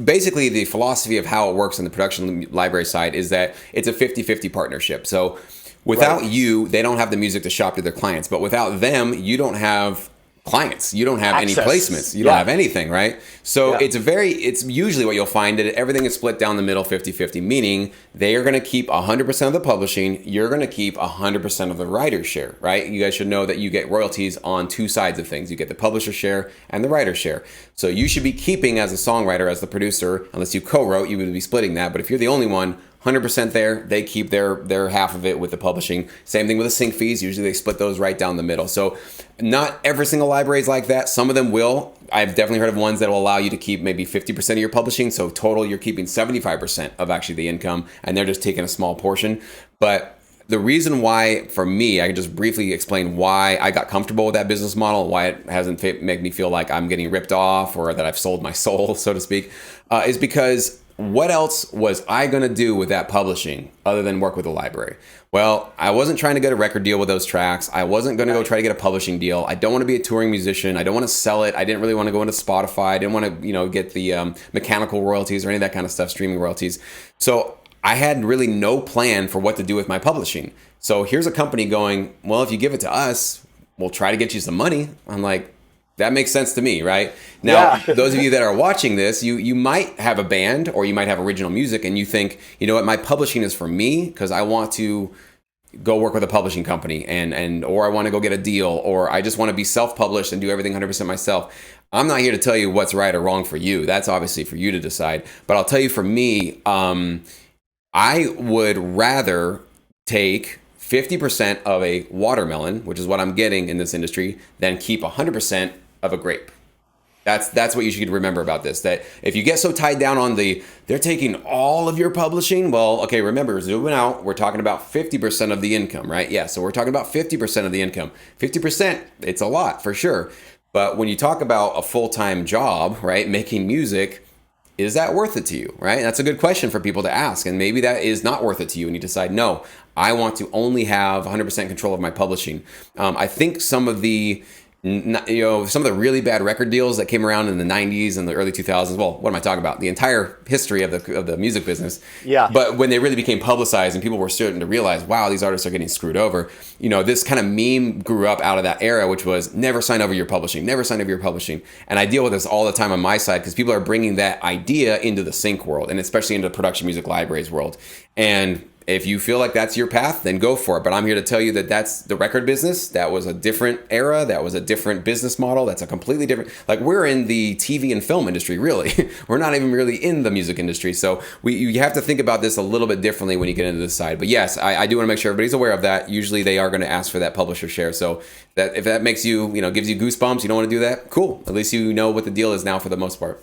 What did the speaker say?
basically the philosophy of how it works on the production library side is that it's a 50-50 partnership. So without you, they don't have the music to shop to their clients. But without them, you don't have clients. You don't have access. any placements. You don't have anything, right? So it's usually what you'll find that everything is split down the middle 50-50, meaning they are going to keep 100% of the publishing. You're going to keep 100% of the writer's share, right? You guys should know that you get royalties on two sides of things. You get the publisher share and the writer's share. So you should be keeping as a songwriter, as the producer, unless you co-wrote, you would be splitting that. But if you're the only one, 100% there, they keep their half of it with the publishing. Same thing with the sync fees. Usually they split those right down the middle. So not every single library is like that. Some of them will. I've definitely heard of ones that will allow you to keep maybe 50% of your publishing. So total, you're keeping 75% of actually the income, and they're just taking a small portion. But the reason why, for me, I can just briefly explain why I got comfortable with that business model, why it hasn't made me feel like I'm getting ripped off or that I've sold my soul, so to speak, is because what else was I going to do with that publishing other than work with a library? Well, I wasn't trying to get a record deal with those tracks. I wasn't going to go try to get a publishing deal. I don't want to be a touring musician. I don't want to sell it. I didn't really want to go into Spotify. I didn't want to, get the mechanical royalties or any of that kind of stuff, streaming royalties. So I had really no plan for what to do with my publishing. So here's a company going, well, if you give it to us, we'll try to get you some money. I'm like, that makes sense to me, right? Now, those of you that are watching this, you might have a band or you might have original music and you think, you know what, my publishing is for me because I want to go work with a publishing company or I want to go get a deal, or I just want to be self-published and do everything 100% myself. I'm not here to tell you what's right or wrong for you. That's obviously for you to decide. But I'll tell you, for me, I would rather take 50% of a watermelon, which is what I'm getting in this industry, than keep 100% of a grape. That's what you should remember about this, that if you get so tied down on they're taking all of your publishing, well, okay, remember, zooming out, we're talking about 50% of the income, right? Yeah, so we're talking about 50% of the income. 50%, it's a lot for sure. But when you talk about a full-time job, right, making music, is that worth it to you, right? That's a good question for people to ask. And maybe that is not worth it to you and you decide, no, I want to only have 100% control of my publishing. I think some of the really bad record deals that came around in the 90s and the early 2000s, well, what am I talking about? The entire history of the music business. Yeah. But when they really became publicized and people were starting to realize, wow, these artists are getting screwed over, this kind of meme grew up out of that era, which was never sign over your publishing, never sign over your publishing. And I deal with this all the time on my side because people are bringing that idea into the sync world and especially into the production music libraries world. And if you feel like that's your path, then go for it. But I'm here to tell you that that's the record business. That was a different era. That was a different business model. That's a completely different, like we're in the TV and film industry, really. We're not even really in the music industry. So you have to think about this a little bit differently when you get into this side. But yes, I do want to make sure everybody's aware of that. Usually they are going to ask for that publisher share. So that if that makes you, gives you goosebumps, you don't want to do that, cool. At least you know what the deal is now for the most part.